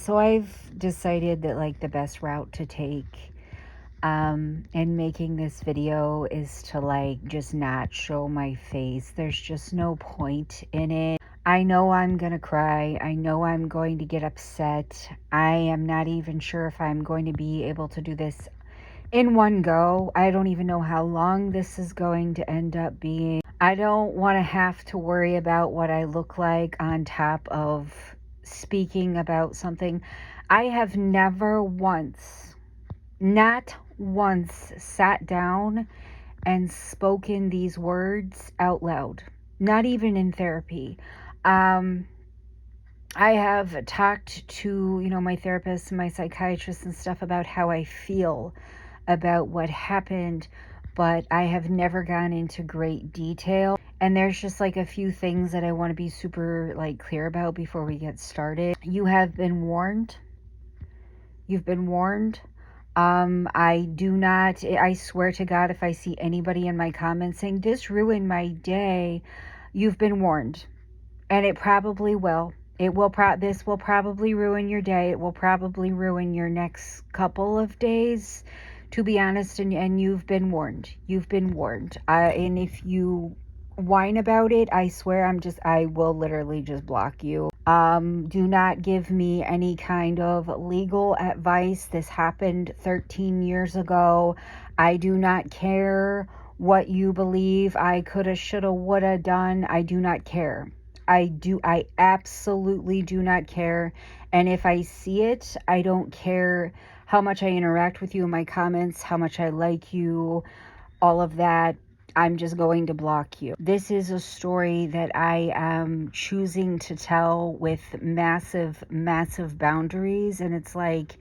So I've decided that like the best route to take in making this video is to like just not show my face. There's just no point in it. I know I'm gonna cry. I know I'm going to get upset. I am not even sure if I'm going to be able to do this in one go. I don't even know how long this is going to end up being. I don't want to have to worry about what I look like on top of speaking about something. I have never once, not once, sat down and spoken these words out loud, not even in therapy. I have talked to, my therapist and my psychiatrist and stuff about how I feel about what happened, but I have never gone into great detail. And there's just like a few things that I want to be super like clear about before we get started. You have been warned. You've been warned. I swear to God, if I see anybody in my comments saying this ruined my day, you've been warned. And it probably will. This will probably ruin your day. It will probably ruin your next couple of days, to be honest, and you've been warned. You've been warned. And if you whine about it, I swear I will literally just block you. Do not give me any kind of legal advice. This happened 13 years ago. I do not care what you believe. I coulda, shoulda, woulda done. I do not care. I absolutely do not care. And if I see it, I don't care how much I interact with you in my comments, how much I like you, all of that. I'm just going to block you. This is a story that I am choosing to tell with massive, massive boundaries. And it's like,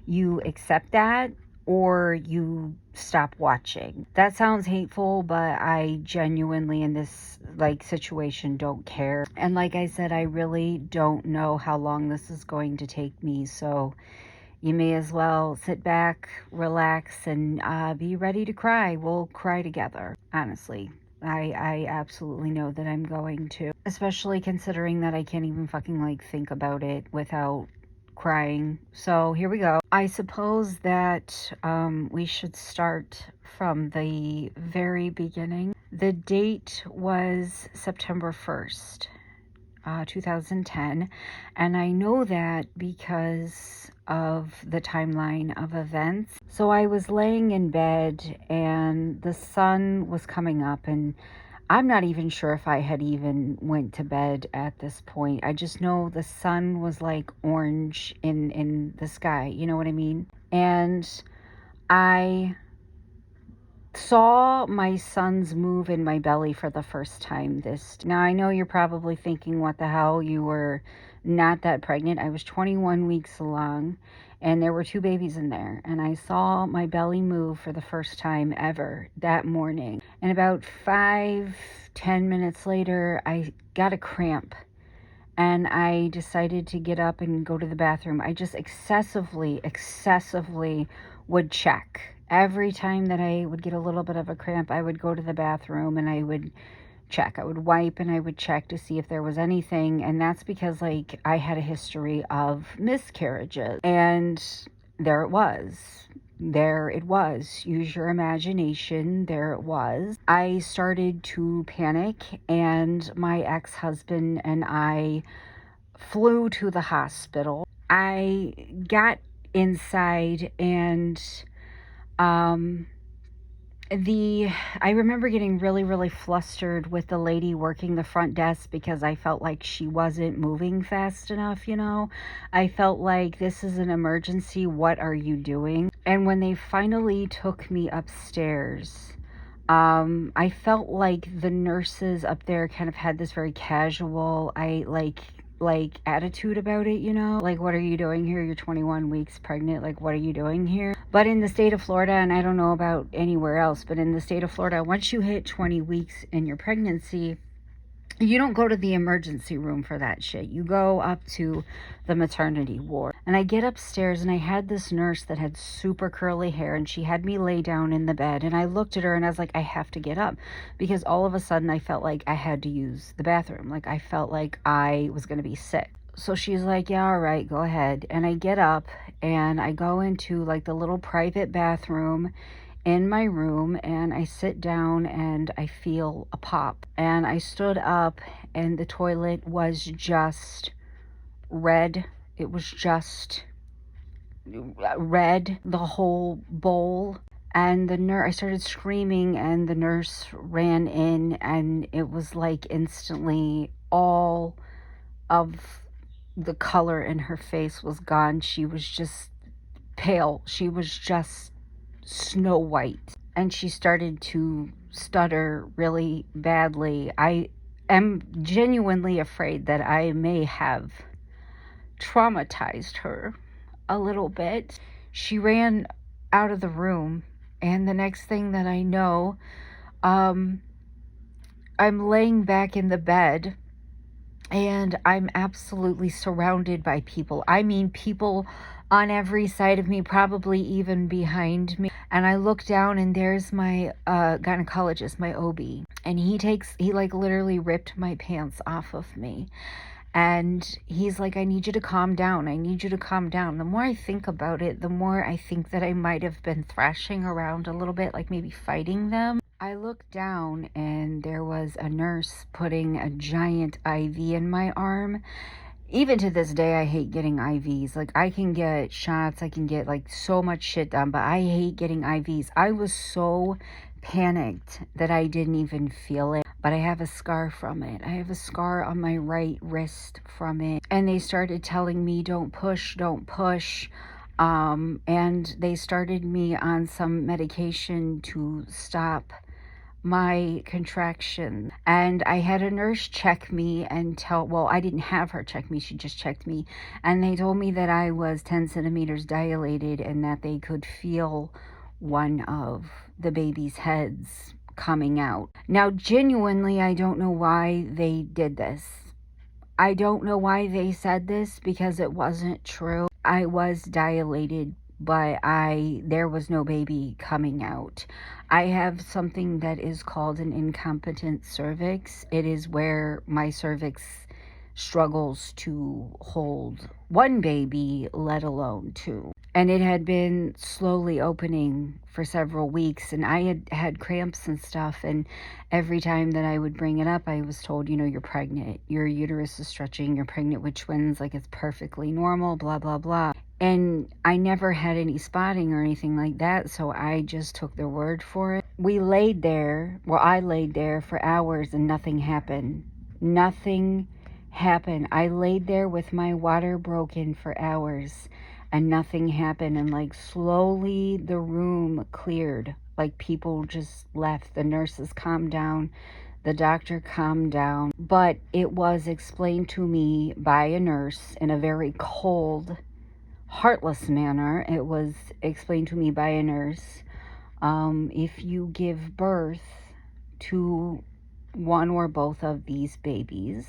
you accept that or you stop watching. That sounds hateful, but I genuinely in this like situation don't care. And like I said, I really don't know how long this is going to take me. So you may as well sit back, relax, and be ready to cry. We'll cry together, honestly. I absolutely know that I'm going to, especially considering that I can't even fucking like think about it without crying. So here we go. I suppose that we should start from the very beginning. The date was September 1st. 2010, and I know that because of the timeline of events. So I was laying in bed and the sun was coming up, and I'm not even sure if I had even went to bed at this point. I just know the sun was like orange in the sky, you know what I mean? And I saw my sons move in my belly for the first time. Now I know you're probably thinking, what the hell, you were not that pregnant. I was 21 weeks along and there were 2 babies in there, and I saw my belly move for the first time ever that morning. And about 5-10 minutes later, I got a cramp and I decided to get up and go to the bathroom. I just excessively would check. Every time that I would get a little bit of a cramp, I would go to the bathroom and I would check. I would wipe and I would check to see if there was anything. And that's because like I had a history of miscarriages. And there it was. There it was. Use your imagination. There it was. I started to panic, and my ex-husband and I flew to the hospital. I got inside and I remember getting really flustered with the lady working the front desk because I felt like she wasn't moving fast enough, I felt like, this is an emergency, what are you doing? And when they finally took me upstairs, I felt like the nurses up there kind of had this very casual, attitude about it, like, what are you doing here? You're 21 weeks pregnant. Like, what are you doing here? But in the state of Florida, and I don't know about anywhere else, but in the state of Florida, once you hit 20 weeks in your pregnancy, you don't go to the emergency room for that shit. You go up to the maternity ward. And I get upstairs and I had this nurse that had super curly hair, and she had me lay down in the bed, and I looked at her and I was like, I have to get up, because all of a sudden I felt like I had to use the bathroom. Like I felt like I was going to be sick. So she's like, yeah, all right, go ahead. And I get up and I go into like the little private bathroom in my room and I sit down and I feel a pop. And I stood up and the toilet was just red. It was just red, the whole bowl. And the nurse, I started screaming and the nurse ran in and it was like instantly all of the color in her face was gone. She was just pale. She was just Snow White. And she started to stutter really badly. I am genuinely afraid that I may have traumatized her a little bit. She ran out of the room, and the next thing that I know, I'm laying back in the bed and I'm absolutely surrounded by people. I mean, people on every side of me, probably even behind me. And I look down and there's my gynecologist, my OB. And he like literally ripped my pants off of me. And he's like, I need you to calm down. I need you to calm down. The more I think about it, the more I think that I might have been thrashing around a little bit, like maybe fighting them. I looked down and there was a nurse putting a giant IV in my arm. Even to this day, I hate getting IVs. Like, I can get shots, I can get like so much shit done, but I hate getting IVs. I was so panicked that I didn't even feel it, but I have a scar from it. I have a scar on my right wrist from it. And they started telling me, don't push, don't push. And they started me on some medication to stop my contraction. And I had a nurse check me and I didn't have her check me, she just checked me, and they told me that I was 10 centimeters dilated and that they could feel one of the baby's heads coming out. Now, genuinely, I don't know why they did this. I don't know why they said this, because it wasn't true. I was dilated, but there was no baby coming out. I have something that is called an incompetent cervix. It is where my cervix struggles to hold one baby, let alone two. And it had been slowly opening for several weeks, and I had cramps and stuff, and every time that I would bring it up, I was told, you're pregnant, your uterus is stretching, you're pregnant with twins, like it's perfectly normal, blah, blah, blah. And I never had any spotting or anything like that, so I just took their word for it. I laid there for hours and nothing happened. Nothing happened. I laid there with my water broken for hours and nothing happened. And like slowly the room cleared. Like people just left. The nurses calmed down. The doctor calmed down. But it was explained to me by a nurse in a very cold, heartless manner. It was explained to me by a nurse. If you give birth to one or both of these babies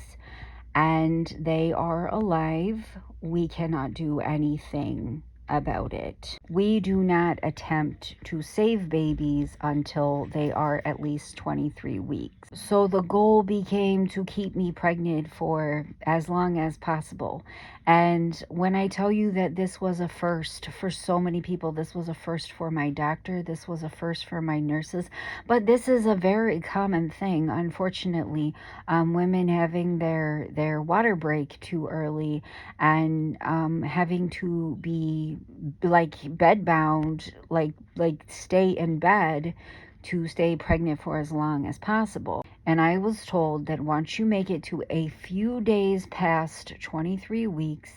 and they are alive, we cannot do anything about it. We do not attempt to save babies until they are at least 23 weeks. So the goal became to keep me pregnant for as long as possible. And when I tell you that this was a first for so many people, this was a first for my doctor, this was a first for my nurses, but this is a very common thing, unfortunately. Women having their water break too early and having to be like bedbound, like stay in bed to stay pregnant for as long as possible. And I was told that once you make it to a few days past 23 weeks,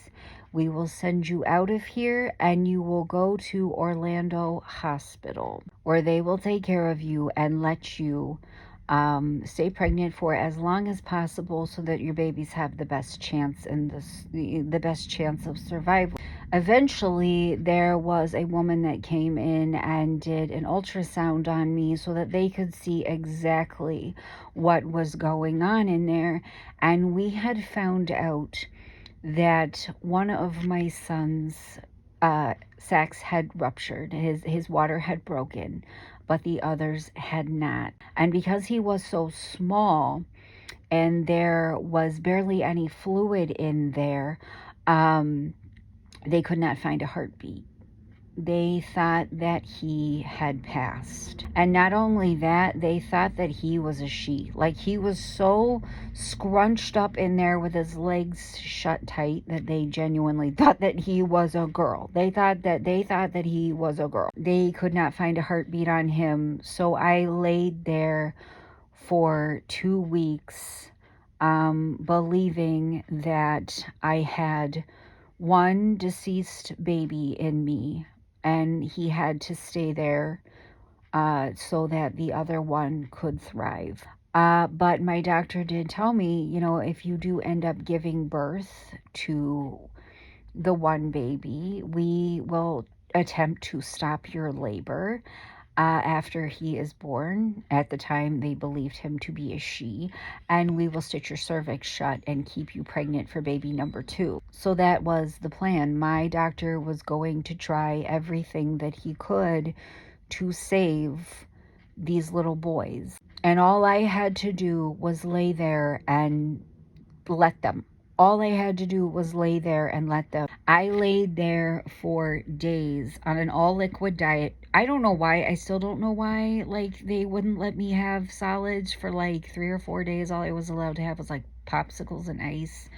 we will send you out of here and you will go to Orlando Hospital, where they will take care of you and let you stay pregnant for as long as possible so that your babies have the best chance and the best chance of survival. Eventually, there was a woman that came in and did an ultrasound on me so that they could see exactly what was going on in there. And we had found out that one of my son's sacs had ruptured, his water had broken, but the others had not. And because he was so small, and there was barely any fluid in there. They could not find a heartbeat. They thought that he had passed. And not only that, they thought that he was a she. Like, he was so scrunched up in there with his legs shut tight that they genuinely thought that he was a girl. They thought that he was a girl. They could not find a heartbeat on him. So I laid there for 2 weeks, believing that I had one deceased baby in me, and he had to stay there so that the other one could thrive. But my doctor did tell me, if you do end up giving birth to the one baby, we will attempt to stop your labor after he is born. At the time, they believed him to be a she, and we will stitch your cervix shut and keep you pregnant for baby number 2. So that was the plan. My doctor was going to try everything that he could to save these little boys. And all I had to do was lay there and let them. All I had to do was lay there and let them. I laid there for days on an all liquid diet. I don't know why. I still don't know why. Like, they wouldn't let me have solids for like 3 or 4 days. All I was allowed to have was like popsicles and ice.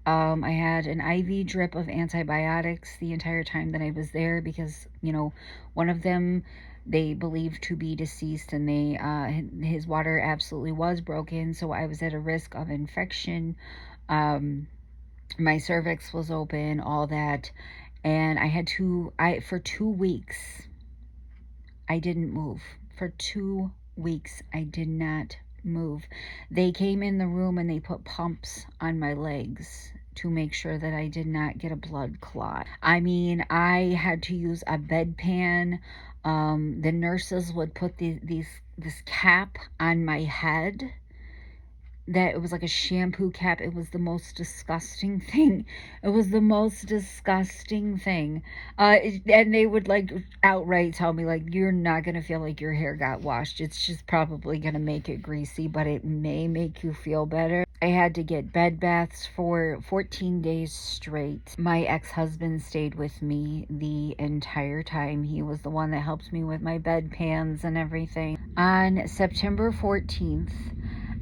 I had an IV drip of antibiotics the entire time that I was there because, one of them they believed to be deceased, and his water absolutely was broken, so I was at a risk of infection. My cervix was open, all that, and for 2 weeks, I didn't move. For 2 weeks, I did not move. They came in the room and they put pumps on my legs to make sure that I did not get a blood clot. I mean, I had to use a bedpan. The nurses would put this cap on my head that it was like a shampoo cap. It was the most disgusting thing. It was the most disgusting thing. And they would like outright tell me, like, you're not going to feel like your hair got washed. It's just probably going to make it greasy, but it may make you feel better. I had to get bed baths for 14 days straight. My ex-husband stayed with me the entire time. He was the one that helped me with my bedpans and everything. On September 14th,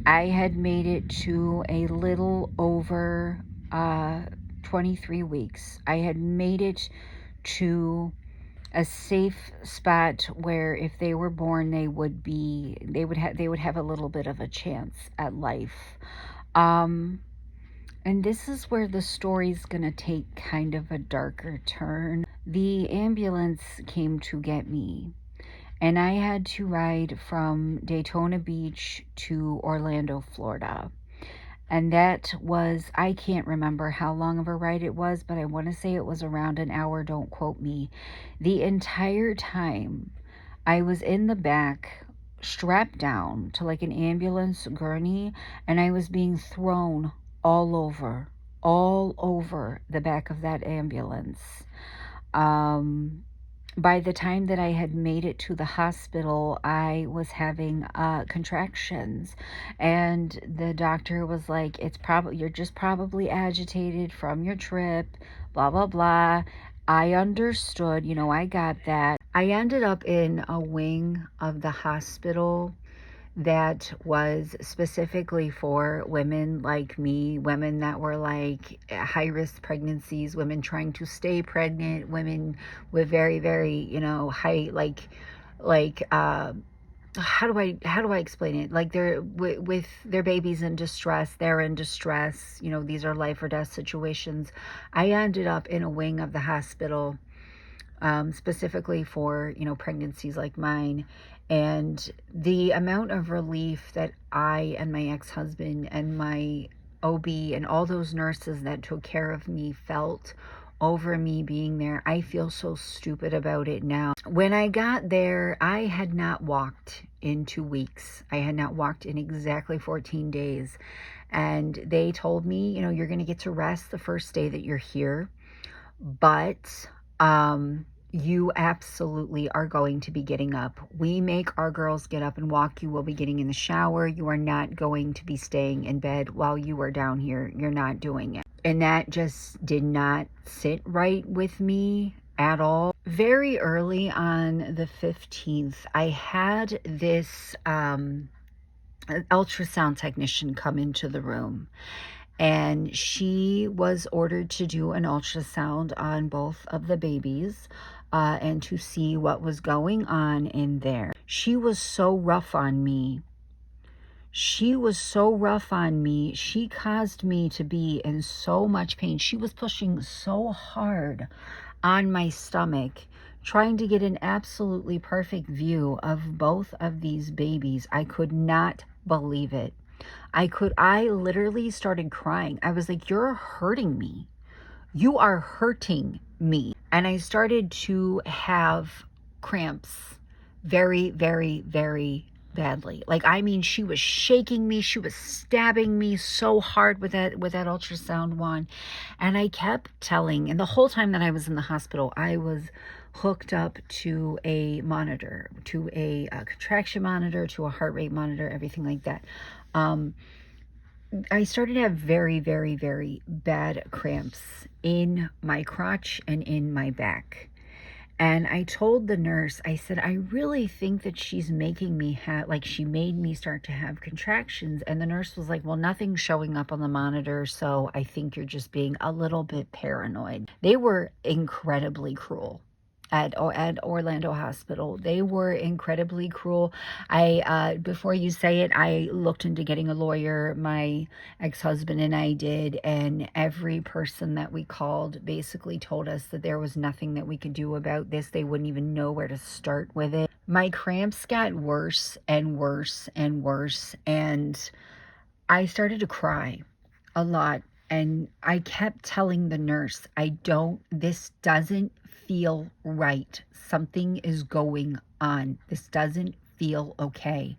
I had made it to a little over 23 weeks. I had made it to a safe spot where if they were born, they would have a little bit of a chance at life. And this is where the story's gonna take kind of a darker turn. The ambulance came to get me, and I had to ride from Daytona Beach to Orlando, Florida. And that was, I can't remember how long of a ride it was, but I want to say it was around an hour. Don't quote me. The entire time I was in the back, strapped down to like an ambulance gurney, and I was being thrown all over the back of that ambulance. By the time that I had made it to the hospital, I was having contractions, and the doctor was like, you're just probably agitated from your trip, blah, blah, blah. I understood, I got that. I ended up in a wing of the hospital that was specifically for women like me, women that were like high risk pregnancies, women trying to stay pregnant, women with very, very, high, how do I explain it? Like, they're with their babies in distress, they're in distress, these are life or death situations. I ended up in a wing of the hospital, specifically for, pregnancies like mine. And the amount of relief that I and my ex-husband and my OB and all those nurses that took care of me felt over me being there, I feel so stupid about it now. When I got there, I had not walked in 2 weeks. I had not walked in exactly 14 days. And they told me, you're going to get to rest the first day that you're here. But You absolutely are going to be getting up. We make our girls get up and walk. You will be getting in the shower. You are not going to be staying in bed while you are down here. You're not doing it. And that just did not sit right with me at all. Very early on the 15th, I had this ultrasound technician come into the room, and she was ordered to do an ultrasound on both of the babies and to see what was going on in there. She was so rough on me. She was so rough on me. She caused me to be in so much pain. She was pushing so hard on my stomach, trying to get an absolutely perfect view of both of these babies. I could not believe it. I literally started crying. I was like, you're hurting me. You are hurting me. And I started to have cramps very, very, very badly. Like, I mean, she was shaking me. She was stabbing me so hard with that ultrasound wand. And I kept telling, and the whole time that I was in the hospital, I was hooked up to a monitor, to a contraction monitor, to a heart rate monitor, everything like that. I started to have very, very, very bad cramps in my crotch and in my back. And I told the nurse, I said, I really think that she's making me have, like, she made me start to have contractions. And the nurse was like, well, nothing's showing up on the monitor, so I think you're just being a little bit paranoid. They were incredibly cruel at Orlando Hospital. They were incredibly cruel. Before you say it, I looked into getting a lawyer. My ex-husband and I did, and every person that we called basically told us that there was nothing that we could do about this. They wouldn't even know where to start with it. My cramps got worse and worse and worse, and I started to cry a lot. And I kept telling the nurse, this doesn't feel right. Something is going on. This doesn't feel okay.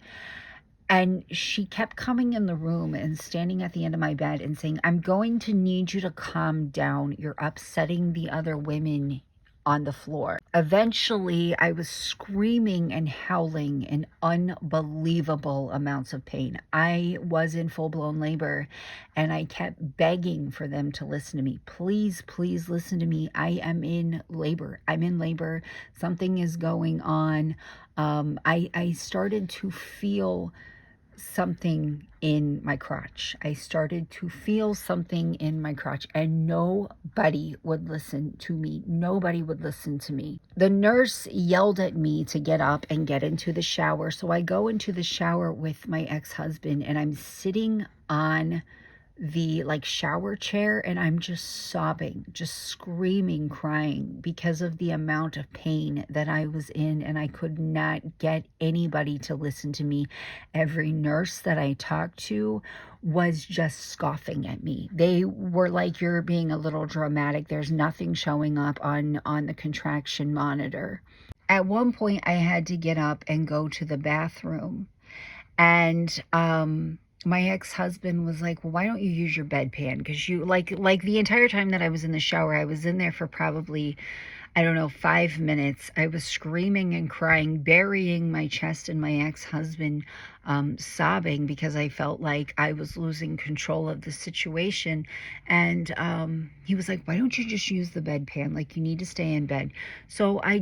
And she kept coming in the room and standing at the end of my bed and saying, I'm going to need you to calm down. You're upsetting the other women on the floor. Eventually, I was screaming and howling in unbelievable amounts of pain. I was in full-blown labor, and I kept begging for them to listen to me. Please, please listen to me. I am in labor. I'm in labor. Something is going on. I started to feel something in my crotch. I started to feel something in my crotch, and nobody would listen to me. Nobody would listen to me. The nurse yelled at me to get up and get into the shower. So I go into the shower with my ex-husband, and I'm sitting on the shower chair, and I'm just sobbing, just screaming, crying because of the amount of pain that I was in, and I could not get anybody to listen to me. Every nurse that I talked to was just scoffing at me. They were like, you're being a little dramatic. There's nothing showing up on the contraction monitor. At one point, I had to get up and go to the bathroom, and my ex-husband was like, well, why don't you use your bedpan? Because you like the entire time that I was in the shower, I was in there for probably, I don't know, 5 minutes. I was screaming and crying, burying my chest in my ex-husband, sobbing because I felt like I was losing control of the situation. And he was like, why don't you just use the bedpan? Like, you need to stay in bed. So I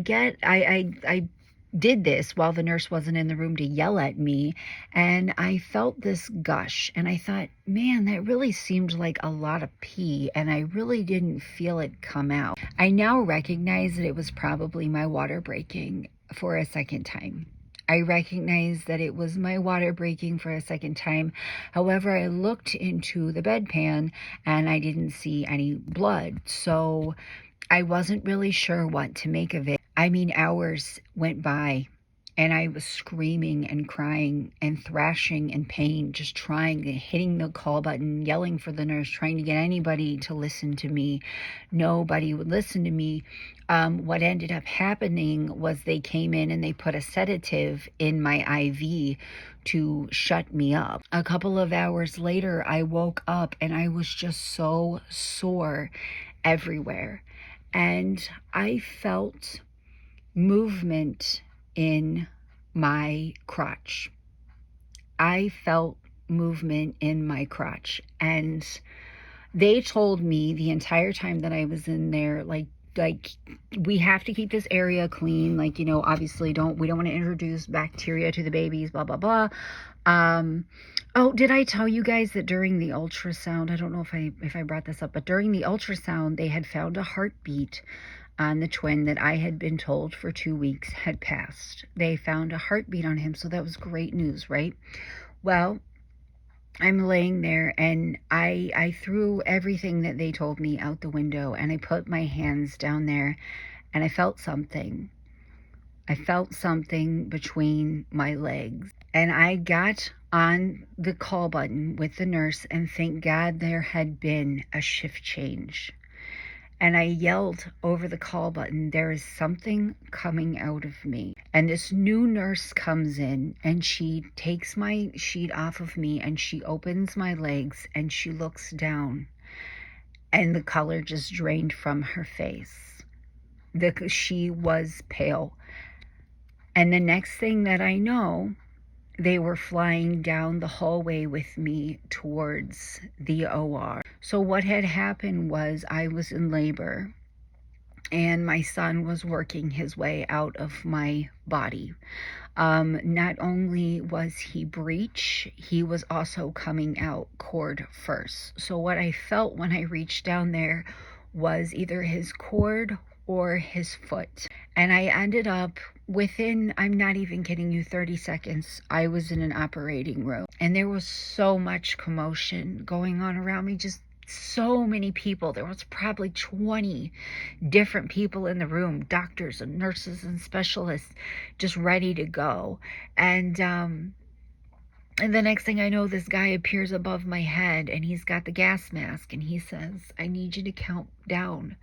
did this while the nurse wasn't in the room to yell at me, and I felt this gush, and I thought, man, that really seemed like a lot of pee, and I really didn't feel it come out. I now recognize that it was probably my water breaking for a second time. I recognize that it was my water breaking for a second time. However, I looked into the bedpan and I didn't see any blood, so I wasn't really sure what to make of it. I mean, hours went by, and I was screaming and crying and thrashing in pain, just trying, hitting the call button, yelling for the nurse, trying to get anybody to listen to me. Nobody would listen to me. What ended up happening was they came in and they put a sedative in my IV to shut me up. A couple of hours later, I woke up and I was just so sore everywhere. And I felt movement in my crotch. I felt movement in my crotch, and they told me the entire time that I was in there, like we have to keep this area clean, like, you know, obviously we don't want to introduce bacteria to the babies, blah blah blah. Oh, did I tell you guys that during the ultrasound, I don't know if I brought this up, but during the ultrasound they had found a heartbeat on the twin that I had been told for 2 weeks had passed. They found a heartbeat on him, so that was great news, right? Well, I'm laying there, and I threw everything that they told me out the window, and I put my hands down there, and I felt something. I felt something between my legs, and I got on the call button with the nurse, and thank God there had been a shift change. And I yelled over the call button, there is something coming out of me. And this new nurse comes in, and she takes my sheet off of me, and she opens my legs, and she looks down, and the color just drained from her face. She was pale. And the next thing that I know, they were flying down the hallway with me towards the OR. So what had happened was I was in labor, and my son was working his way out of my body. Not only was he breech, he was also coming out cord first. So what I felt when I reached down there was either his cord or his foot. And I ended up within, I'm not even kidding you, 30 seconds, I was in an operating room. And there was so much commotion going on around me, just so many people. There was probably 20 different people in the room, doctors and nurses and specialists, just ready to go. And the next thing I know, this guy appears above my head, and he's got the gas mask, and he says, I need you to count down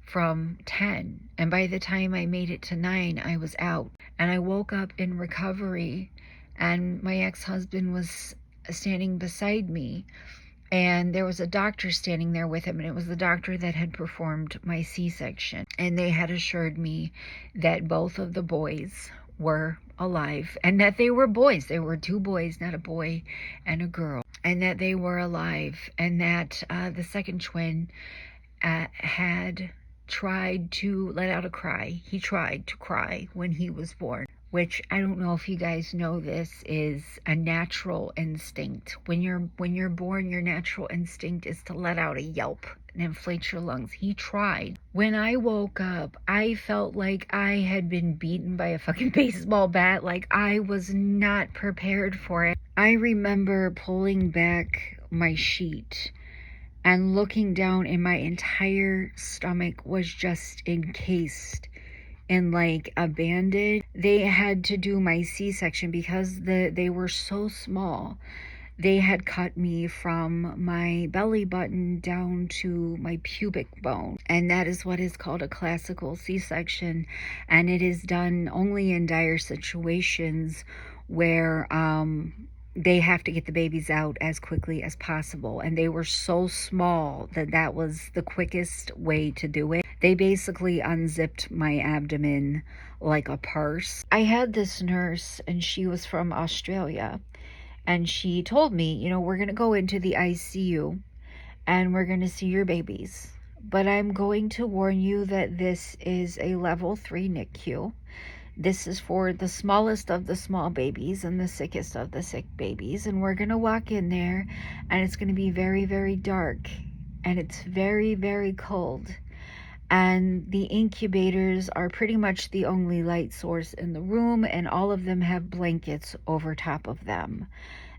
from 10. And by the time I made it to 9, I was out. And I woke up in recovery, and my ex-husband was standing beside me, and there was a doctor standing there with him, and it was the doctor that had performed my C-section. And they had assured me that both of the boys were alive, and that they were boys. They were 2 boys, not a boy and a girl, and that they were alive, and that the second twin had tried to let out a cry. He tried to cry when he was born, which, I don't know if you guys know, this is a natural instinct. When you're born, your natural instinct is to let out a yelp and inflate your lungs. He tried. When I woke up, I felt like I had been beaten by a fucking baseball bat. Like, I was not prepared for it. I remember pulling back my sheet and looking down, and my entire stomach was just encased in like a bandage. They had to do my C-section because they were so small. They had cut me from my belly button down to my pubic bone, and that is what is called a classical C-section, and it is done only in dire situations where they have to get the babies out as quickly as possible. And they were so small that was the quickest way to do it. They basically unzipped my abdomen like a purse. I had this nurse, and she was from Australia, and she told me, you know, we're going to go into the ICU and we're going to see your babies, but I'm going to warn you that this is a level 3 NICU. This is for the smallest of the small babies and the sickest of the sick babies. And we're going to walk in there, and it's going to be very, very dark, and it's very, very cold. And the incubators are pretty much the only light source in the room, and all of them have blankets over top of them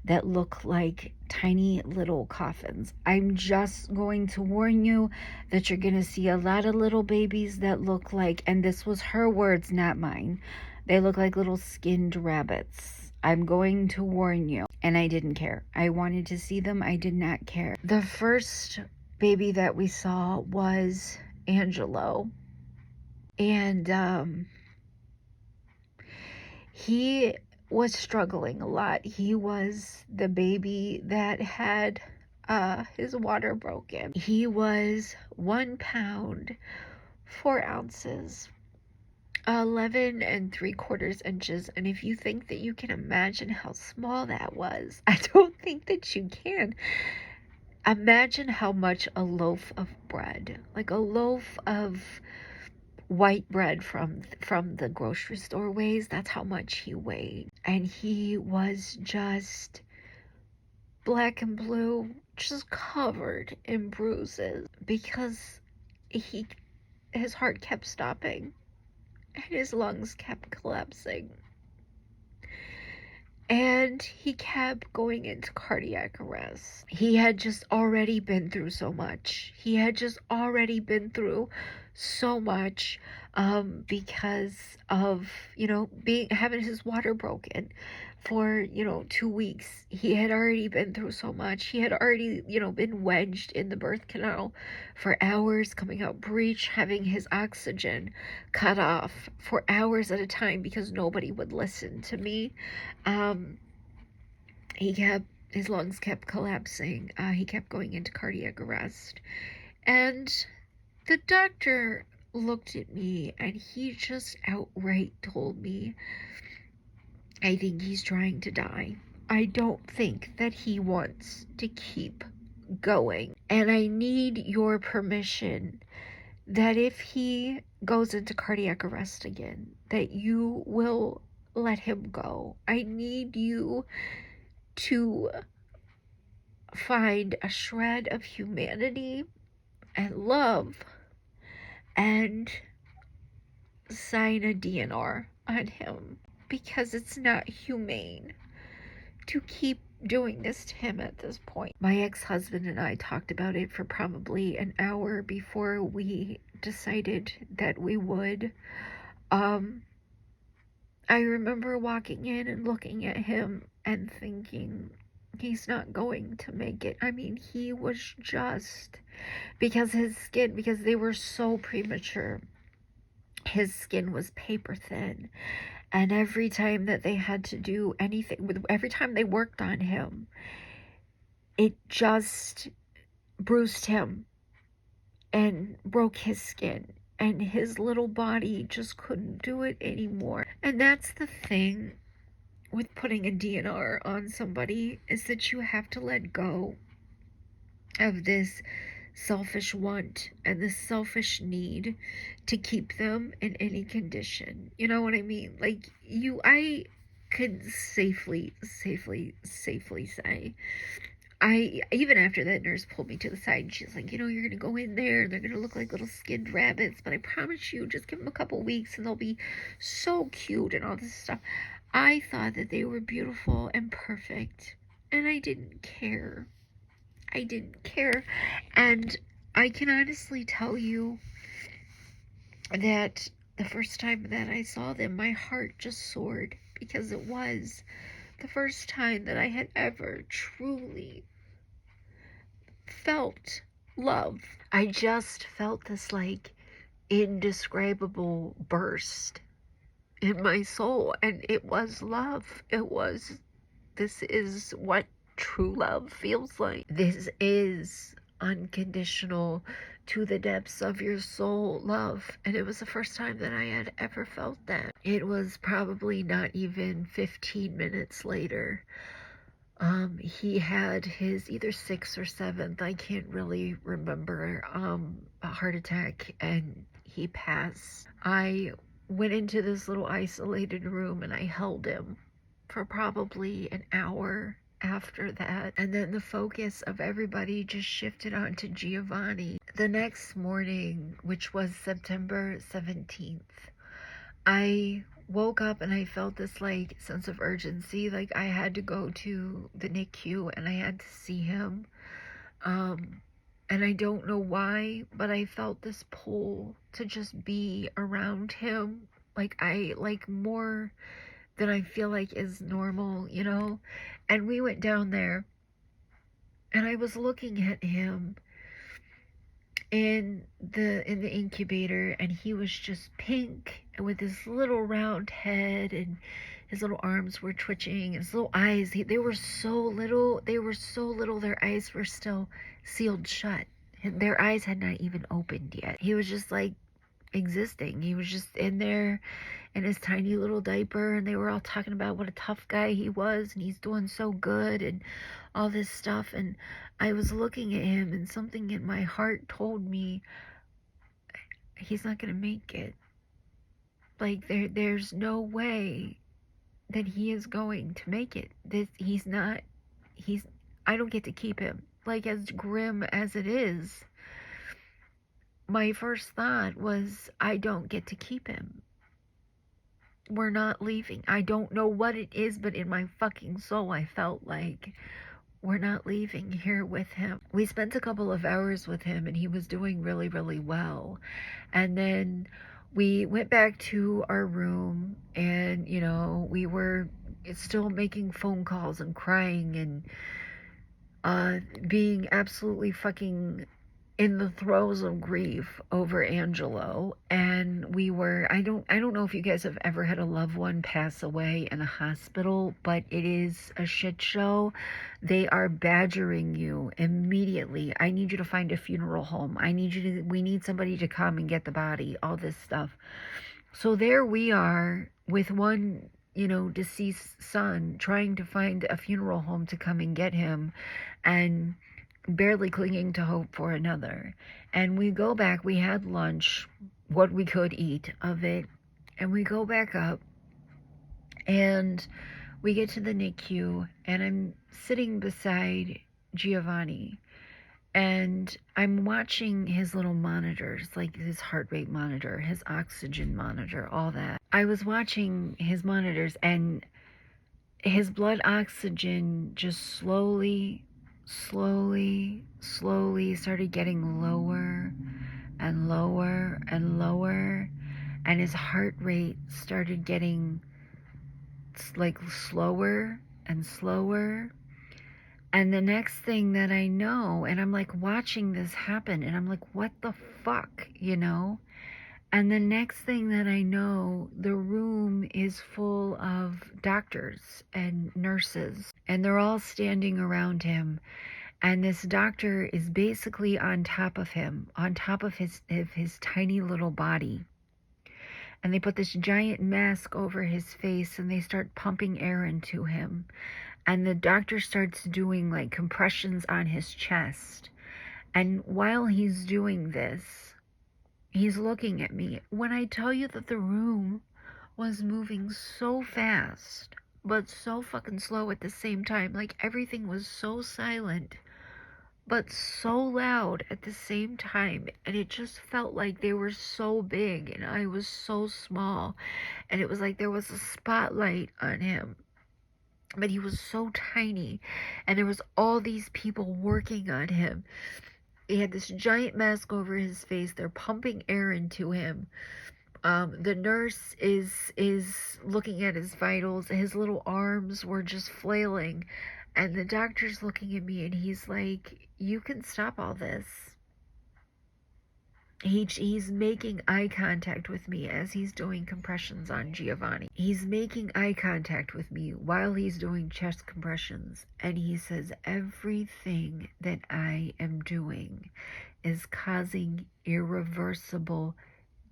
that look like tiny little coffins. I'm just going to warn you that you're going to see a lot of little babies that look like, and this was her words, not mine, they look like little skinned rabbits. I'm going to warn you. And I didn't care. I wanted to see them. I did not care. The first baby that we saw was Angelo. And he was struggling a lot. He was the baby that had his water broken. He was 1 pound, 4 ounces. 11 and 3/4 inches. And if you think that you can imagine how small that was, I don't think that you can. Imagine how much a loaf of bread, like a loaf of white bread from the grocery store weighs. That's how much he weighed. And he was just black and blue, just covered in bruises because his heart kept stopping and his lungs kept collapsing. And he kept going into cardiac arrest. He had just already been through so much. He had just already been through so much because of, having his water broken for, 2 weeks. He had already been through so much. He had already, been wedged in the birth canal for hours, coming out breech, having his oxygen cut off for hours at a time because nobody would listen to me. His lungs kept collapsing. He kept going into cardiac arrest. And the doctor looked at me and he just outright told me, I think he's trying to die. I don't think that he wants to keep going. And I need your permission that if he goes into cardiac arrest again, that you will let him go. I need you to find a shred of humanity and love and sign a DNR on him, because it's not humane to keep doing this to him at this point. My ex-husband and I talked about it for probably an hour before we decided that we would. I remember walking in and looking at him and thinking, he's not going to make it. I mean, he was just, because they were so premature, his skin was paper thin. And every time that they had to do anything, every time they worked on him, it just bruised him and broke his skin. And his little body just couldn't do it anymore. And that's the thing with putting a DNR on somebody, is that you have to let go of this selfish want and this selfish need to keep them in any condition. You know what I mean? Like, I could safely say, even after that nurse pulled me to the side and she's like, you're gonna go in there, they're gonna look like little skinned rabbits, but I promise you, just give them a couple weeks and they'll be so cute and all this stuff. I thought that they were beautiful and perfect, and I didn't care. And I can honestly tell you that the first time that I saw them, my heart just soared, because it was the first time that I had ever truly felt love. I just felt this like indescribable burst in my soul, and it was love. This is what true love feels like. This is unconditional, to the depths of your soul love. And it was the first time that I had ever felt that. It was probably not even 15 minutes later. He had his either 6th or 7th, I can't really remember, a heart attack, and he passed. I went into this little isolated room and I held him for probably an hour after that. And then the focus of everybody just shifted onto Giovanni. The next morning, which was September 17th, I woke up and I felt this like sense of urgency, like I had to go to the NICU and I had to see him. And I don't know why, but I felt this pull to just be around him, like more than I feel like is normal, And we went down there and I was looking at him in the incubator, and he was just pink and with his little round head, and his little arms were twitching, his little eyes, they were so little, their eyes were still sealed shut, and their eyes had not even opened yet. He was just like existing. He was just in there in his tiny little diaper, and they were all talking about what a tough guy he was, and he's doing so good, and all this stuff. And I was looking at him, and something in my heart told me he's not going to make it. Like, there's no way that he is going to make it. I don't get to keep him. Like, as grim as it is, my first thought was, I don't get to keep him. We're not leaving. I don't know what it is, but in my fucking soul, I felt like we're not leaving here with him. We spent a couple of hours with him, and he was doing really, really well. And then we went back to our room, and, we were still making phone calls and crying and being absolutely fucking in the throes of grief over Angelo. And I don't know if you guys have ever had a loved one pass away in a hospital, but it is a shit show. They are badgering you immediately. I need you to find a funeral home. We need somebody to come and get the body, all this stuff. So there we are with one, deceased son, trying to find a funeral home to come and get him, and barely clinging to hope for another. And we go back, we had lunch, what we could eat of it, and we go back up, and we get to the NICU, and I'm sitting beside Giovanni, and I'm watching his little monitors, like his heart rate monitor, his oxygen monitor, all that. I was watching his monitors, and his blood oxygen just slowly started getting lower and lower and lower, and his heart rate started getting like slower and slower. And the next thing that I know, and I'm like watching this happen, and I'm like, what the fuck, And the next thing that I know, the room is full of doctors and nurses, and they're all standing around him. And this doctor is basically on top of him, on top of his tiny little body. And they put this giant mask over his face, and they start pumping air into him. And the doctor starts doing like compressions on his chest. And while he's doing this, he's looking at me. When I tell you that the room was moving so fast, but so fucking slow at the same time, like everything was so silent, but so loud at the same time. And it just felt like they were so big and I was so small. And it was like there was a spotlight on him, but he was so tiny, and there was all these people working on him. He had this giant mask over his face. They're pumping air into him. The nurse is looking at his vitals. His little arms were just flailing, and the doctor's looking at me, and he's like, you can stop all this. He's making eye contact with me as he's doing compressions on Giovanni. He's making eye contact with me while he's doing chest compressions. And he says, everything that I am doing is causing irreversible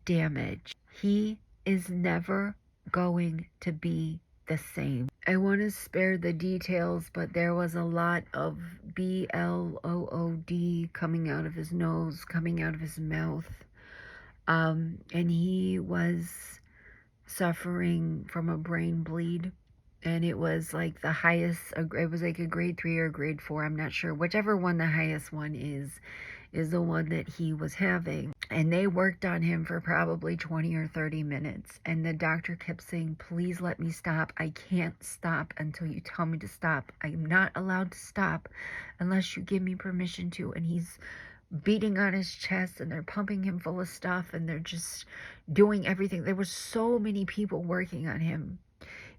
damage. He is never going to be the same. I want to spare the details, but there was a lot of blood coming out of his nose, coming out of his mouth. And he was suffering from a brain bleed. And it was like the highest, it was like a grade 3 or grade 4, I'm not sure. Whichever one the highest one is the one that he was having. And they worked on him for probably 20 or 30 minutes. And the doctor kept saying, please let me stop. I can't stop until you tell me to stop. I'm not allowed to stop unless you give me permission to. And he's beating on his chest, and they're pumping him full of stuff, and they're just doing everything. There were so many people working on him.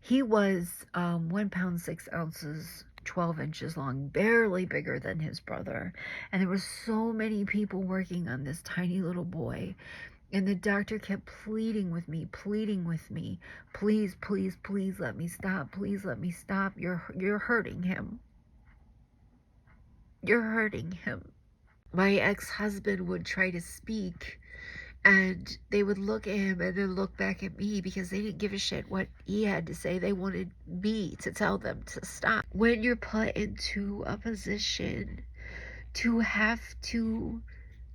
He was 1 pound 6 ounces, 12 inches long, barely bigger than his brother. And there were so many people working on this tiny little boy. And the doctor kept pleading with me, please, please, please let me stop. Please let me stop. You're hurting him. You're hurting him. My ex-husband would try to speak, And they would look at him and then look back at me because they didn't give a shit what he had to say. They wanted me to tell them to stop. When you're put into a position to have to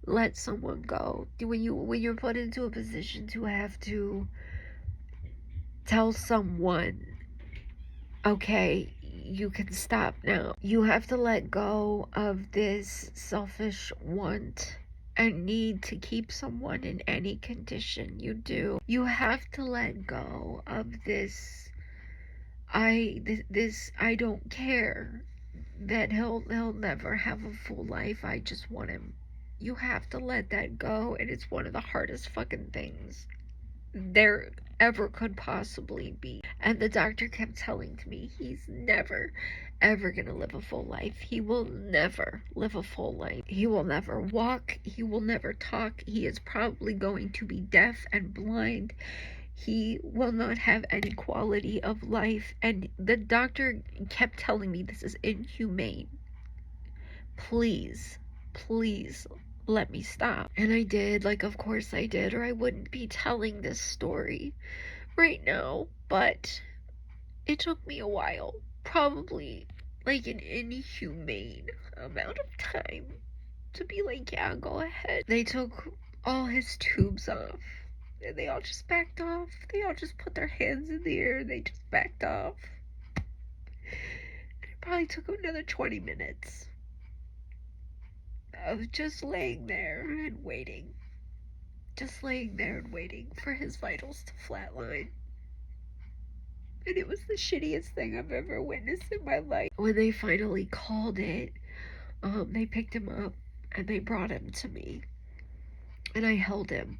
let someone go, when you're put into a position to have to tell someone, okay, you can stop now. You have to let go of this selfish want and need to keep someone in any condition you do. You have to let go of this I don't care that he'll never have a full life. I just want him. You have to let that go, and it's one of the hardest fucking things there ever could possibly be. And the doctor kept telling me he's never ever gonna live a full life. He will never live a full life. He will never walk. He will never talk. He is probably going to be deaf and blind. He will not have any quality of life. And the doctor kept telling me this is inhumane. Please, please let me stop. And I did, like, of course I did, or I wouldn't be telling this story right now. But it took me a while, probably like an inhumane amount of time, to be like, yeah, go ahead. They took all his tubes off, and they all just backed off. They all just put their hands in the air, and they just backed off. And it probably took another 20 minutes of just laying there and waiting. Just laying there and waiting for his vitals to flatline. And it was the shittiest thing I've ever witnessed in my life. When they finally called it, they picked him up and they brought him to me. And I held him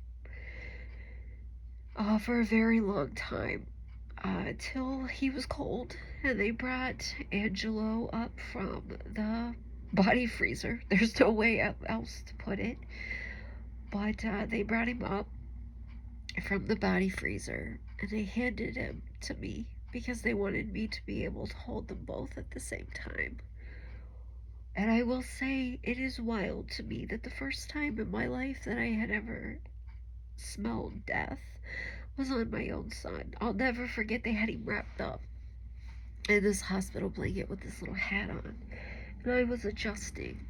for a very long time, till he was cold. And they brought Angelo up from the body freezer. There's no way else to put it. But they brought him up from the body freezer and they handed him to me because they wanted me to be able to hold them both at the same time. And I will say, it is wild to me that the first time in my life that I had ever smelled death was on my own son. I'll never forget, they had him wrapped up in this hospital blanket with this little hat on. And I was adjusting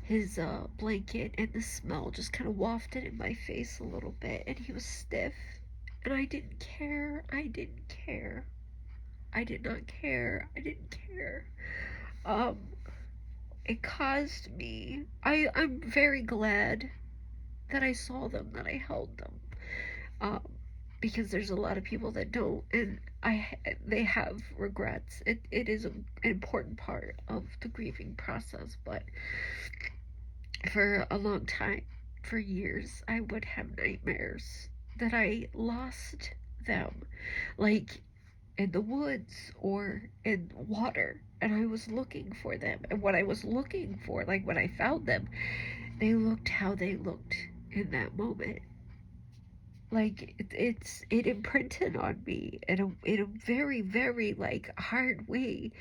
his blanket, and the smell just kind of wafted in my face a little bit, and he was stiff. And I didn't care. I didn't care. I did not care. I didn't care. It caused me, I'm very glad that I saw them, that I held them, because there's a lot of people that don't, and they have regrets. It is an important part of the grieving process, but for a long time, for years, I would have nightmares that I lost them, like in the woods or in water, and I was looking for them. And what I was looking for, like when I found them, they looked how they looked in that moment. Like it imprinted on me in a very, very like hard way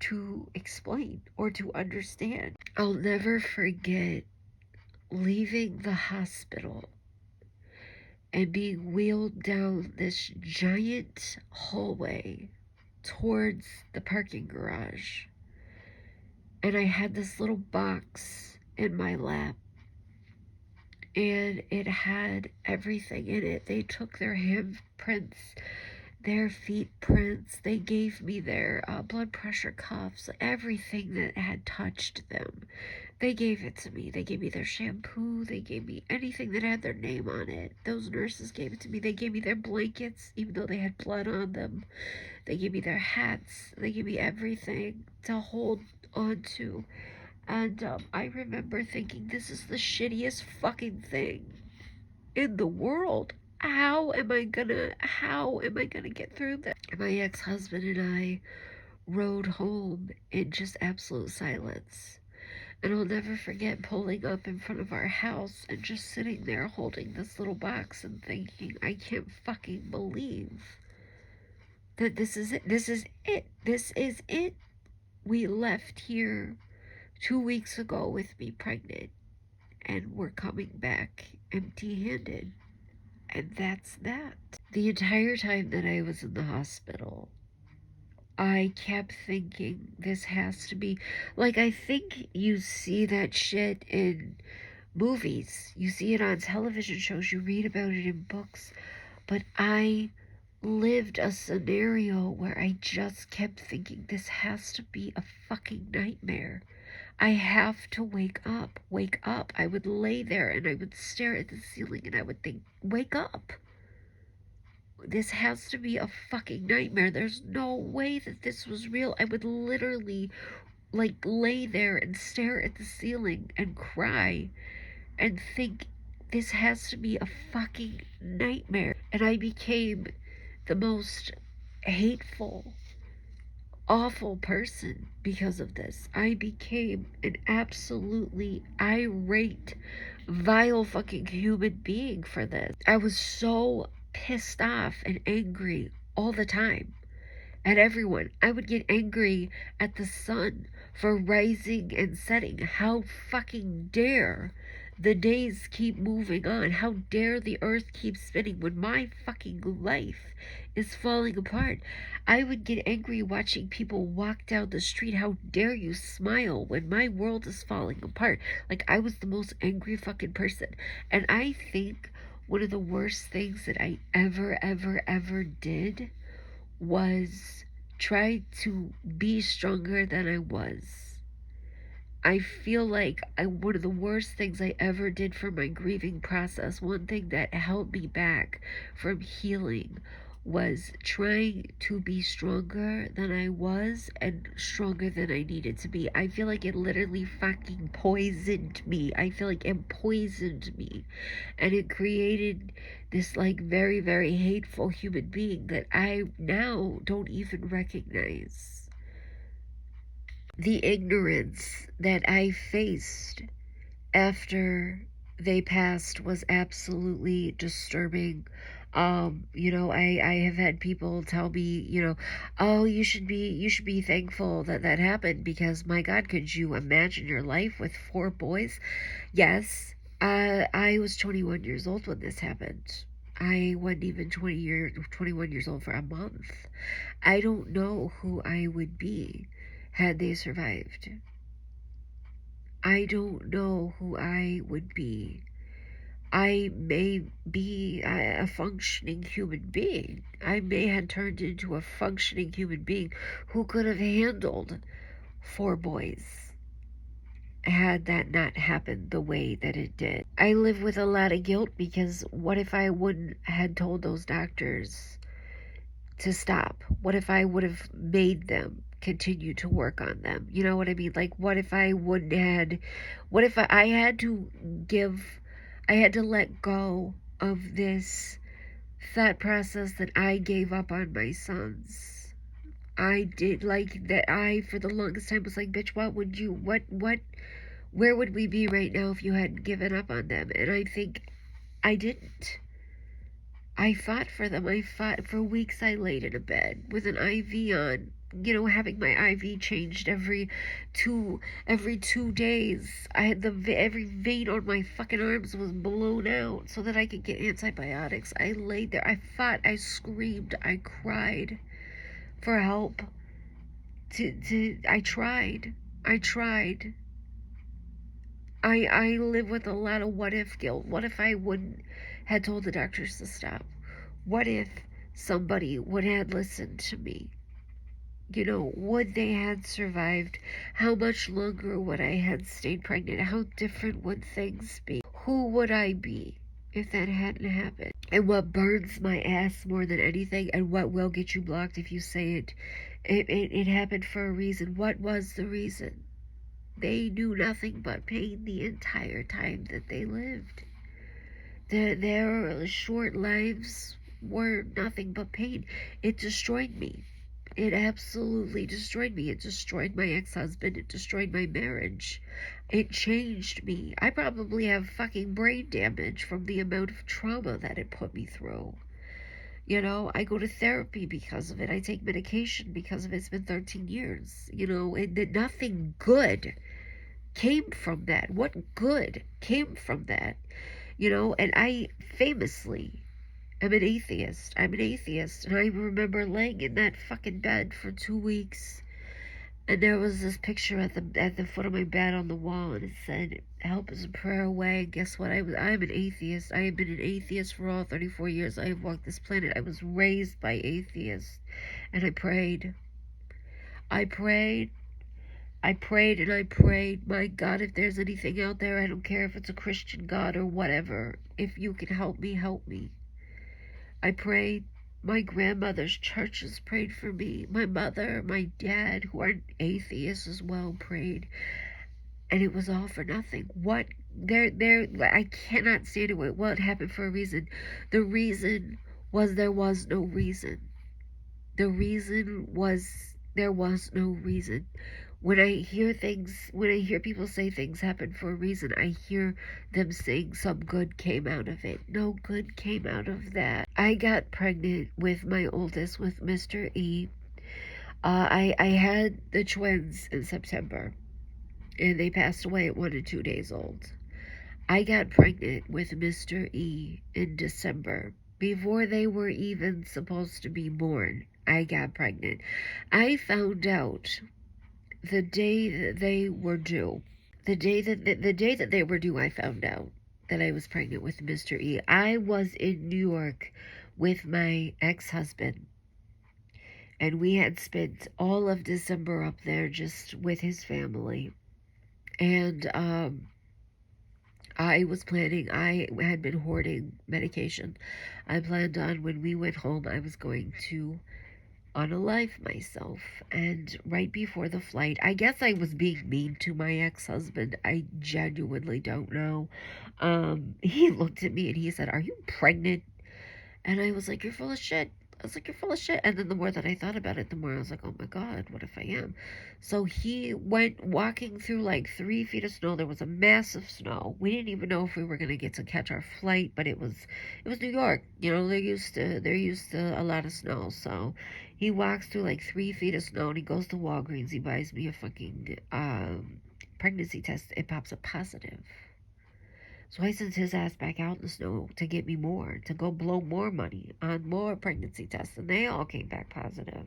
to explain or to understand. I'll never forget leaving the hospital and being wheeled down this giant hallway towards the parking garage. And I had this little box in my lap, and it had everything in it. They took their handprints, their feet prints, they gave me their blood pressure cuffs, everything that had touched them. They gave it to me. They gave me their shampoo. They gave me anything that had their name on it. Those nurses gave it to me. They gave me their blankets, even though they had blood on them. They gave me their hats. They gave me everything to hold on to. And I remember thinking, this is the shittiest fucking thing in the world. How am I gonna get through this? My ex-husband and I rode home in just absolute silence. And I'll never forget pulling up in front of our house and just sitting there holding this little box and thinking, I can't fucking believe that this is it. This is it. This is it. We left here 2 weeks ago with me pregnant, and we're coming back empty-handed. And that's that. The entire time that I was in the hospital, I kept thinking this has to be, like, I think you see that shit in movies, you see it on television shows, you read about it in books, but I lived a scenario where I just kept thinking this has to be a fucking nightmare. I have to wake up, wake up. I would lay there and I would stare at the ceiling and I would think, wake up. This has to be a fucking nightmare. There's no way that this was real. I would literally, like, lay there and stare at the ceiling and cry and think, this has to be a fucking nightmare. And I became the most hateful, awful person because of this. I became an absolutely irate, vile fucking human being for this. I was so pissed off and angry all the time at everyone. I would get angry at the sun for rising and setting. How fucking dare the days keep moving on? How dare the earth keep spinning when my fucking life is falling apart? I would get angry watching people walk down the street. How dare you smile when my world is falling apart? Like, I was the most angry fucking person. And I think one of the worst things that I ever did was try to be stronger than I was. I feel like one of the worst things I ever did for my grieving process, one thing that held me back from healing, was trying to be stronger than I was and stronger than I needed to be. I feel like it literally fucking poisoned me. I feel like it poisoned me. And it created this, like, very hateful human being that I now don't even recognize. The ignorance that I faced after they passed was absolutely disturbing. I have had people tell me, oh, you should be thankful that that happened, because my God, could you imagine your life with 4 boys? Yes, I was 21 years old when this happened. I wasn't even 21 years old for a month. I don't know who I would be had they survived. I don't know who I would be. I may be a functioning human being. I may have turned into a functioning human being who could have handled 4 boys had that not happened the way that it did. I live with a lot of guilt, because what if I wouldn't had told those doctors to stop? What if I would have made them continue to work on them? You know what I mean? Like, what if I wouldn't had, what if I had to let go of this thought process that I gave up on my sons? I did, like, that. I, for the longest time, was like, bitch, where would we be right now if you hadn't given up on them? And I think I didn't. I fought for them. I fought for weeks. I laid in a bed with an IV on, having my IV changed every two days. I had every vein on my fucking arms was blown out so that I could get antibiotics. I laid there. I fought. I screamed. I cried for help. I tried. I live with a lot of what if guilt. What if I wouldn't had told the doctors to stop? What if somebody would have listened to me? Would they had survived? How much longer would I had stayed pregnant? How different would things be? Who would I be if that hadn't happened? And what burns my ass more than anything, and what will get you blocked if you say it happened for a reason. What was the reason? They knew nothing but pain the entire time that they lived. Their short lives were nothing but pain. It destroyed me. It absolutely destroyed me. It destroyed my ex-husband. It destroyed my marriage. It changed me. I probably have fucking brain damage from the amount of trauma that it put me through. I go to therapy because of it. I take medication because of it. It's been 13 years. And nothing good came from that. What good came from that? And I famously I'm an atheist. I'm an atheist. And I remember laying in that fucking bed for 2 weeks, and there was this picture at the foot of my bed on the wall, and it said, "Help is a prayer away." And guess what? I'm an atheist. I have been an atheist for all 34 years I have walked this planet. I was raised by atheists, and I prayed. I prayed. I prayed and I prayed. My God, if there's anything out there, I don't care if it's a Christian God or whatever. If you can help me, help me. I prayed. My grandmother's churches prayed for me. My mother, my dad, who are atheists as well, prayed. And it was all for nothing. What? I cannot say to it, well, it happened for a reason. The reason was there was no reason. The reason was there was no reason. When I hear people say things happen for a reason, I hear them saying some good came out of it. No good came out of that. I got pregnant with my oldest, with Mr. E. I had the twins in September, and they passed away at 1 and 2 days old. I got pregnant with Mr. E in December. Before they were even supposed to be born, I got pregnant. I found out the day that they were due. The day that they were due, I found out that I was pregnant with Mr. E. I was in New York with my ex-husband, and we had spent all of December up there just with his family. And I was planning, I had been hoarding medication. I planned on when we went home, I was going to unalive myself. And right before the flight, I guess I was being mean to my ex-husband. I genuinely don't know. He looked at me and he said, "Are you pregnant?" And I was like, "You're full of shit." I was like, "You're full of shit." And then the more that I thought about it, the more I was like, "Oh my God, what if I am?" So he went walking through like 3 feet of snow. There was a massive snow. We didn't even know if we were going to get to catch our flight, but it was New York. You know, they're used to a lot of snow. So he walks through like 3 feet of snow, and he goes to Walgreens. He buys me a fucking pregnancy test. It pops up positive. So I sent his ass back out in the snow to get me more, to go blow more money on more pregnancy tests, and they all came back positive.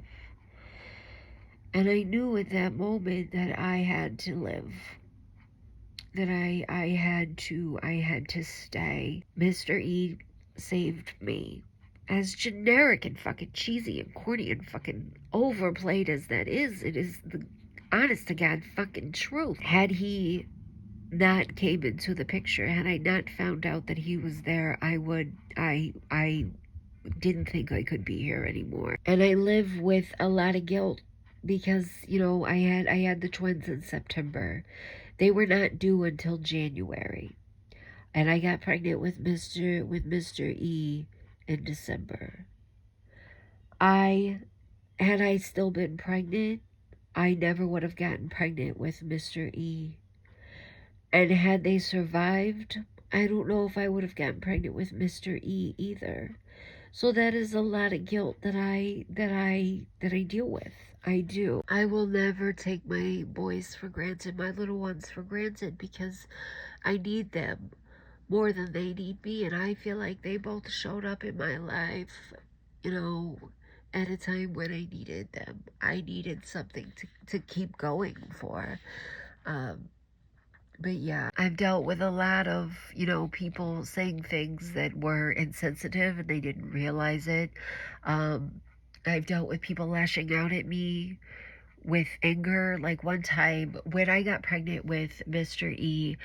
And I knew at that moment that I had to live, that I had to stay. Mr. E saved me. As generic and fucking cheesy and corny and fucking overplayed as that is, it is the honest to God fucking truth. Had he not came into the picture, had I not found out that he was there, I didn't think I could be here anymore. And I live with a lot of guilt because, you know, I had the twins in September. They were not due until January. And I got pregnant with Mr. E in December. Had I still been pregnant, I never would have gotten pregnant with Mr. E. And had they survived, I don't know if I would have gotten pregnant with Mr. E either. So that is a lot of guilt that I deal with. I do. I will never take my boys for granted, my little ones for granted, because I need them more than they need me. And I feel like they both showed up in my life, you know, at a time when I needed them. I needed something to keep going for. But yeah, I've dealt with a lot of, you know, people saying things that were insensitive and they didn't realize it. I've dealt with people lashing out at me with anger. Like one time when I got pregnant with Mr. E,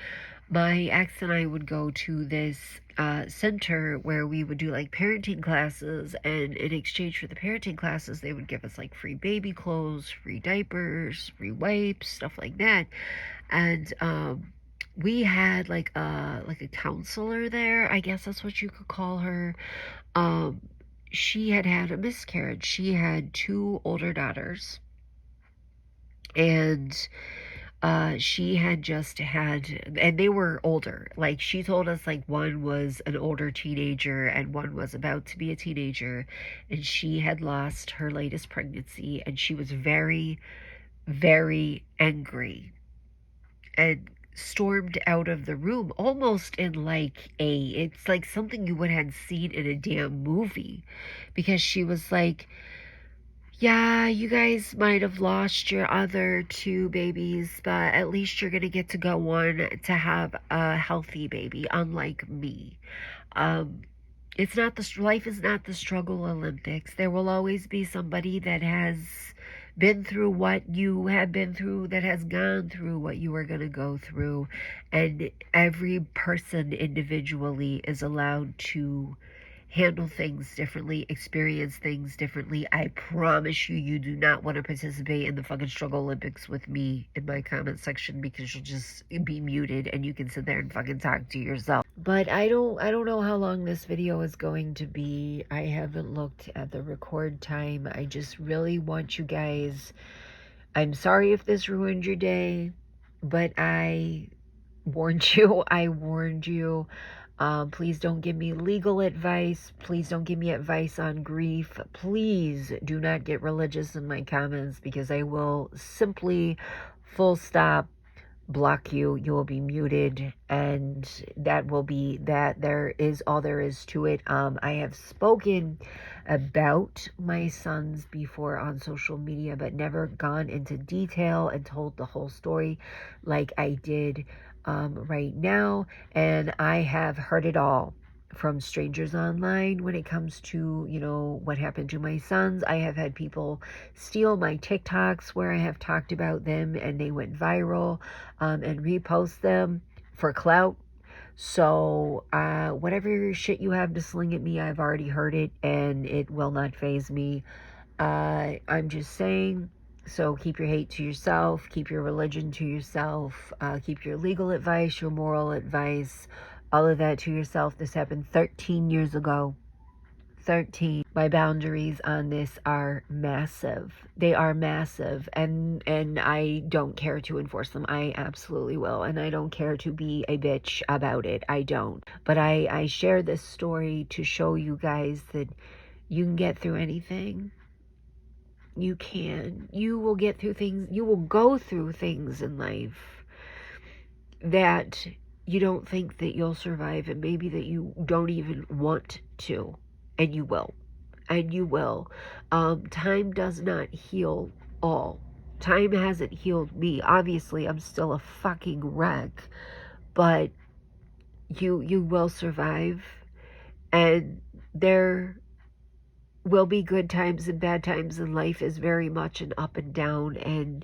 my ex and I would go to this center where we would do like parenting classes, and in exchange for the parenting classes, they would give us like free baby clothes, free diapers, free wipes, stuff like that. And we had like a counselor there, I guess that's what you could call her. She had a miscarriage. She had 2 older daughters, and she had just had, and they were older. Like she told us, like one was an older teenager and one was about to be a teenager, and she had lost her latest pregnancy, and she was very, very angry. And stormed out of the room almost in like it's like something you would have seen in a damn movie, because she was like, yeah, you guys might have lost your other two babies, but at least you're gonna get to go on to have a healthy baby, unlike me. Um, it's not life is not the struggle Olympics. There will always be somebody that has been through what you have been through, that has gone through what you are going to go through, and every person individually is allowed to handle things differently, experience things differently. I promise you, you do not want to participate in the fucking struggle Olympics with me in my comment section, because you'll just be muted and you can sit there and fucking talk to yourself. But I don't know how long this video is going to be. I haven't looked at the record time. I just really want you guys, I'm sorry if this ruined your day, but I warned you. I warned you. Please don't give me legal advice. Please don't give me advice on grief. Please do not get religious in my comments, because I will simply, full stop, block you. You will be muted, and that will be that. There is all there is to it. I have spoken about my sons before on social media, but never gone into detail and told the whole story like I did right now. And I have heard it all from strangers online when it comes to, you know, what happened to my sons. I have had people steal my TikToks where I have talked about them and they went viral, and repost them for clout. So whatever shit you have to sling at me, I've already heard it, and it will not faze me. I'm just saying. So keep your hate to yourself, keep your religion to yourself, keep your legal advice, your moral advice, all of that to yourself. This happened 13 years ago. 13. My boundaries on this are massive. They are massive, and I don't care to enforce them. I absolutely will, and I don't care to be a bitch about it. I don't. But I share this story to show you guys that you can get through anything. You can. You will get through things. You will go through things in life that you don't think that you'll survive, and maybe that you don't even want to, and you will. And you will. Time does not heal all. Time hasn't healed me. Obviously, I'm still a fucking wreck, but you will survive, and there will be good times and bad times, and life is very much an up and down, and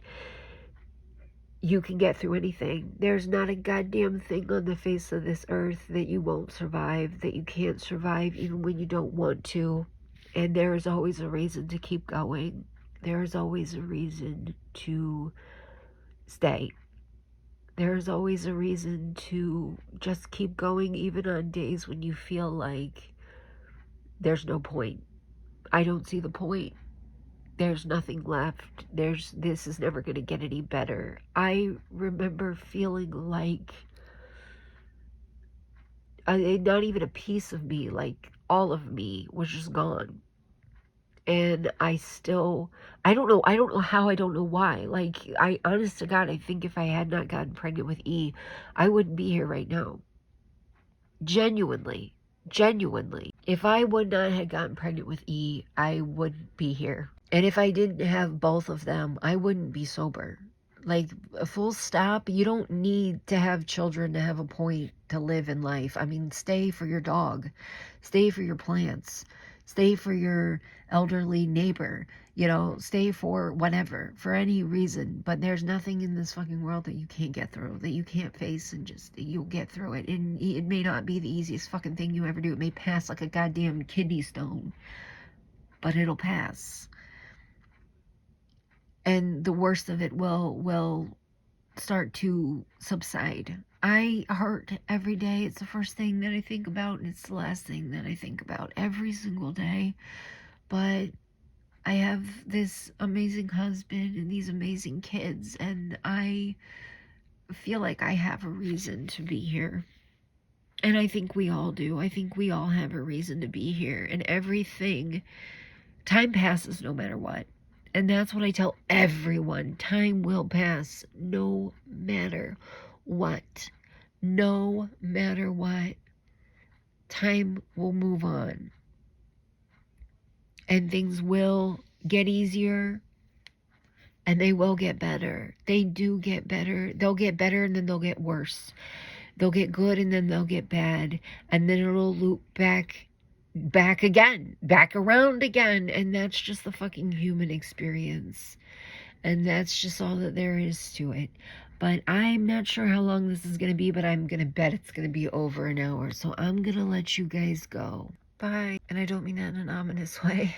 you can get through anything. There's not a goddamn thing on the face of this earth that you won't survive, that you can't survive even when you don't want to. And there is always a reason to keep going. There is always a reason to stay. There is always a reason to just keep going, even on days when you feel like there's no point. I don't see the point. There's nothing left. This is never going to get any better. I remember feeling like not even a piece of me, like all of me was just gone. And I don't know how, I don't know why. Like, honest to God, I think if I had not gotten pregnant with E, I wouldn't be here right now. Genuinely. If I would not have gotten pregnant with E, I wouldn't be here. And if I didn't have both of them, I wouldn't be sober. Like, a full stop. You don't need to have children to have a point to live in life. I mean, stay for your dog. Stay for your plants. Stay for your elderly neighbor. You know, stay for whatever, for any reason. But there's nothing in this fucking world that you can't get through, that you can't face, and just, you'll get through it. And it may not be the easiest fucking thing you ever do. It may pass like a goddamn kidney stone, but it'll pass. And the worst of it will start to subside. I hurt every day. It's the first thing that I think about, and it's the last thing that I think about every single day. But I have this amazing husband and these amazing kids, and I feel like I have a reason to be here. And I think we all do. I think we all have a reason to be here. And everything, time passes no matter what. And that's what I tell everyone. Time will pass no matter what. No matter what, time will move on. And things will get easier. And they will get better. They do get better. They'll get better and then they'll get worse. They'll get good and then they'll get bad. And then it'll loop back again. Back around again. And that's just the fucking human experience. And that's just all that there is to it. But I'm not sure how long this is going to be, but I'm going to bet it's going to be over an hour. So I'm going to let you guys go. Bye. And I don't mean that in an ominous way.